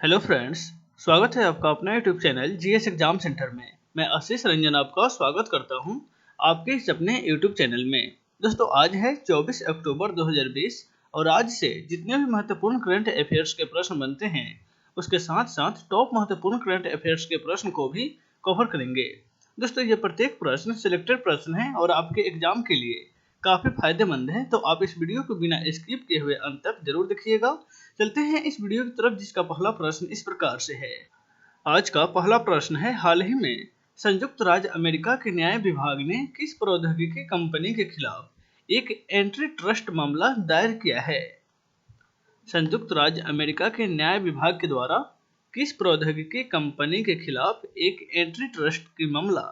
Hello friends, स्वागत है आपका अपना YouTube channel GS exam centre में। मैं आशीष रंजन आपका स्वागत करता हूं आपके इस अपने यूट्यूब चैनल में। दोस्तों, आज है 24 अक्टूबर 2020 और आज से जितने भी महत्वपूर्ण करंट अफेयर्स के प्रश्न बनते हैं उसके साथ साथ टॉप महत्वपूर्ण करंट अफेयर्स के प्रश्न को भी कवर करेंगे। दोस्तों, ये प्रत्येक प्रश्न सिलेक्टेड प्रश्न है और आपके एग्जाम के लिए काफी फायदेमंद है, तो आप इस वीडियो को बिना स्किप किए हुए अंत तक जरूर देखिएगा। चलते हैं इस वीडियो की तरफ, जिसका पहला प्रश्न इस प्रकार से है। आज का पहला प्रश्न है, हाल ही में संयुक्त राज्य अमेरिका के न्याय विभाग ने किस प्रौद्योगिकी कंपनी के खिलाफ एक एंट्री ट्रस्ट मामला दायर किया है? संयुक्त राज्य अमेरिका के न्याय विभाग के द्वारा किस प्रौद्योगिकी कंपनी के खिलाफ एक एंट्री ट्रस्ट की मामला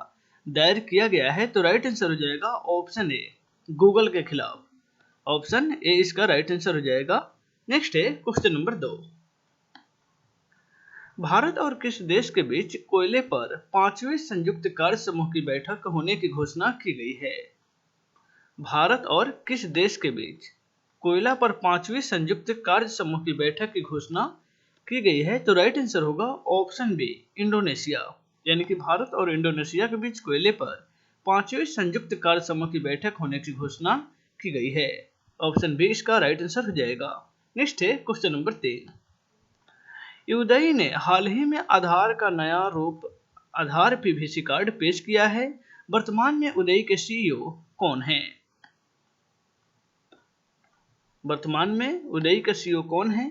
दायर किया गया है? तो राइट आंसर हो जाएगा ऑप्शन ए, गूगल के खिलाफ। ऑप्शन ए इसका राइट आंसर हो जाएगा। नेक्स्ट है क्वेश्चन नंबर 2। भारत और किस देश के बीच कोयले पर 5वीं संयुक्त कार्य समूह की बैठक होने की घोषणा की गई है? भारत और किस देश के बीच कोयला पर 5वीं संयुक्त कार्य समूह की बैठक की घोषणा की गई है? तो राइट आंसर होगा ऑप्शन बी, इंडोनेशिया। यानी कि भारत और इंडोनेशिया के बीच कोयले पर 5वीं संयुक्त कार्य समूह की बैठक होने की घोषणा की गई है। ऑप्शन बी इसका राइट आंसर हो जाएगा। नेक्स्ट है क्वेश्चन नंबर 3। यूडई ने हाल ही में आधार का नया रूप आधार पीवीसी कार्ड पेश किया है। वर्तमान में उदय के सीईओ कौन है? वर्तमान में उदय का सीईओ कौन है?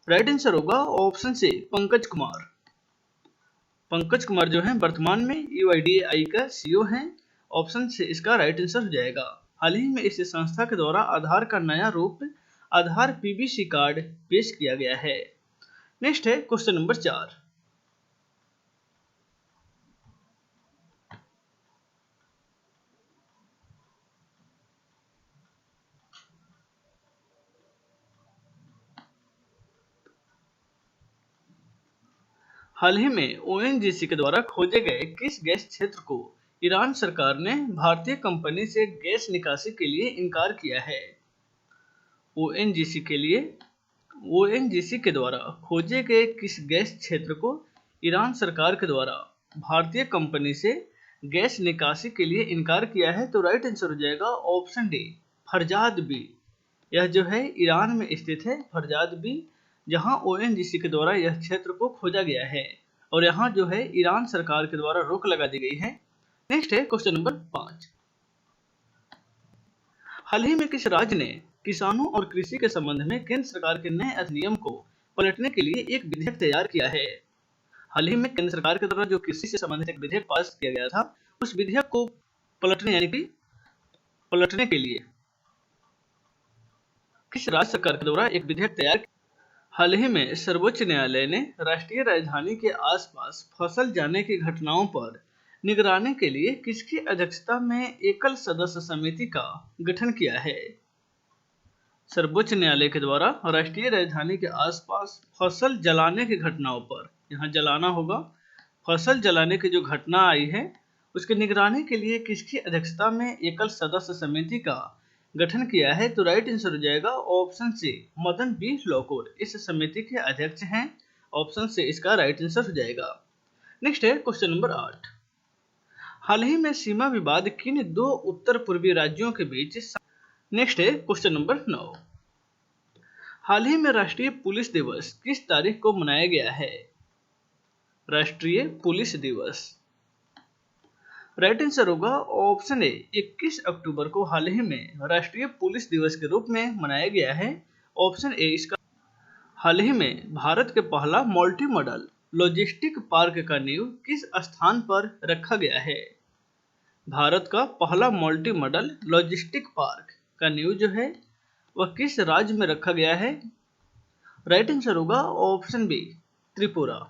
राइट आंसर होगा ऑप्शन से, पंकज कुमार। पंकज कुमार जो है वर्तमान में यूआईडीएआई का सीईओ हैं। ऑप्शन से इसका राइट आंसर हो जाएगा। हाल ही में इस संस्था के द्वारा आधार का नया रूप आधार पीवीसी कार्ड पेश किया गया है। नेक्स्ट है क्वेश्चन नंबर 4। हाल ही में ओएनजीसी के द्वारा खोजे गए किस गैस क्षेत्र को ईरान सरकार ने भारतीय कंपनी से गैस निकासी के लिए इनकार किया है? ओएनजीसी के द्वारा खोजे गए किस गैस क्षेत्र को ईरान सरकार के द्वारा भारतीय कंपनी से गैस निकासी के लिए इनकार किया है? तो राइट आंसर हो जाएगा ऑप्शन डी, फरजाद बी। यह जो है ईरान में स्थित है, फरजाद बी, जहां ओएनजीसी के द्वारा यह क्षेत्र को खोजा गया है और यहां जो है ईरान सरकार के द्वारा रोक लगा दी गई है। नेक्स्ट है क्वेश्चन नंबर 5। हाल ही में किस राज्य ने किसानों और कृषि के संबंध में केंद्र सरकार के नए अधिनियम को पलटने के लिए एक विधेयक तैयार किया है? हाल ही में केंद्र सरकार के द्वारा जो कृषि से संबंधित एक विधेयक पास किया गया था, उस विधेयक को पलटने यानी कि पलटने के लिए किस राज्य सरकार के द्वारा एक विधेयक तैयार किया? हाल ही में सर्वोच्च न्यायालय ने राष्ट्रीय राजधानी के आसपास फसल जाने की घटनाओं पर निगरानी के लिए किसकी अध्यक्षता में एकल सदस्य समिति का गठन किया है? सर्वोच्च न्यायालय के द्वारा राष्ट्रीय राजधानी के आसपास फसल जलाने की घटनाओं पर, यहाँ जलाना होगा, फसल जलाने की जो घटना आई है उसकी निगरानी के लिए किसकी अध्यक्षता में एकल सदस्य समिति का गठन किया है? तो राइट आंसर हो जाएगा option C, Madan B Lokur इस समिति के अध्यक्ष हैं। ऑप्शन से इसका राइट आंसर हो जाएगा। नेक्स्ट है क्वेश्चन नंबर 8। हाल ही में सीमा विवाद किन दो उत्तर पूर्वी राज्यों के बीच? नेक्स्ट है क्वेश्चन नंबर 9। हाल ही में राष्ट्रीय पुलिस दिवस किस तारीख को मनाया गया है? राष्ट्रीय पुलिस दिवस, राइट आंसर होगा ऑप्शन ए, 21 अक्टूबर को हाल ही में राष्ट्रीय पुलिस दिवस के रूप में मनाया गया है। ऑप्शन ए इसका। हाल ही में भारत के पहला मल्टी मॉडल लॉजिस्टिक पार्क का नींव किस स्थान पर रखा गया है? भारत का पहला मल्टी मॉडल लॉजिस्टिक पार्क का नींव जो है वह किस राज्य में रखा गया है? राइट आंसर होगा ऑप्शन बी, त्रिपुरा।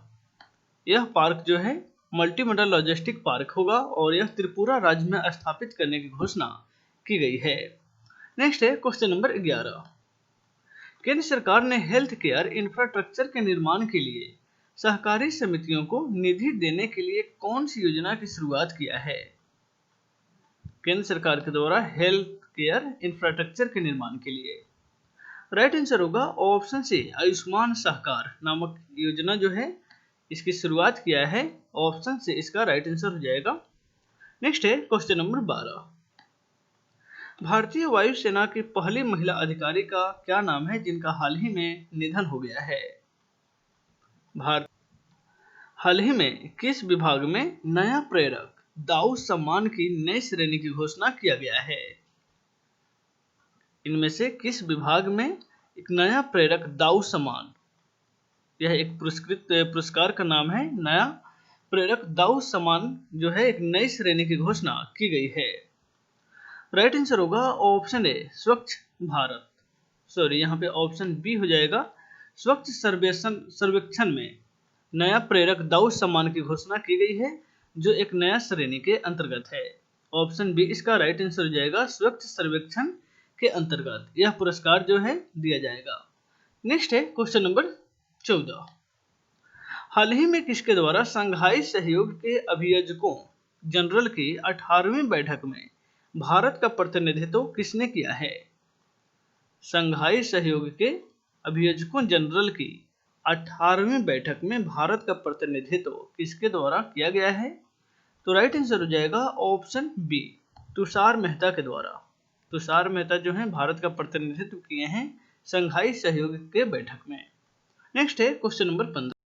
यह पार्क जो है मल्टी मॉडल लॉजिस्टिक पार्क होगा और यह त्रिपुरा राज्य में स्थापित करने की घोषणा की गई है। नेक्स्ट है क्वेश्चन नंबर 11। केंद्र सरकार ने हेल्थ केयर इंफ्रास्ट्रक्चर के निर्माण के लिए सहकारी समितियों को निधि देने के लिए कौन सी योजना की शुरुआत किया है? केंद्र सरकार के द्वारा हेल्थ केयर इंफ्रास्ट्रक्चर के निर्माण के लिए राइट आंसर होगा ऑप्शन सी, आयुष्मान सहकार नामक योजना जो है इसकी शुरुआत किया है। ऑप्शन सी इसका राइट आंसर हो जाएगा। नेक्स्ट है क्वेश्चन नंबर 12। भारतीय वायुसेना की पहली महिला अधिकारी का क्या नाम है जिनका हाल ही में निधन हो गया है? हाल ही में किस विभाग में नया प्रेरक दाऊ सम्मान की नई श्रेणी की घोषणा किया गया है? इनमें से किस विभाग में एक नया प्रेरक दाऊ सम्मान, यह एक पुरस्कार का नाम है, नया प्रेरक दाऊ सम्मान जो है एक नई श्रेणी की घोषणा की गई है? राइट आंसर होगा ऑप्शन ए, स्वच्छ भारत, सॉरी यहाँ पे ऑप्शन बी हो जाएगा। स्वच्छ सर्वेक्षण में नया प्रेरक दाऊ सम्मान की घोषणा की गई है जो एक नया श्रेणी के अंतर्गत है। ऑप्शन बी इसका राइट आंसर हो जाएगा। स्वच्छ सर्वेक्षण के अंतर्गत यह पुरस्कार जो है दिया जाएगा। नेक्स्ट है क्वेश्चन नंबर 14। हाल ही में किसके द्वारा संघाई सहयोग के अभियोजकों जनरल की 18वीं बैठक में भारत का प्रतिनिधित्व किसने किया है? संघाई सहयोग के अभियोजकों जनरल की 18वीं बैठक में भारत का प्रतिनिधित्व किसके द्वारा किया गया है? तो राइट आंसर हो जाएगा ऑप्शन बी, तुषार मेहता के द्वारा। तुषार मेहता जो है भारत का प्रतिनिधित्व किए हैं संघाई सहयोग के बैठक में। नेक्स्ट है क्वेश्चन नंबर 15।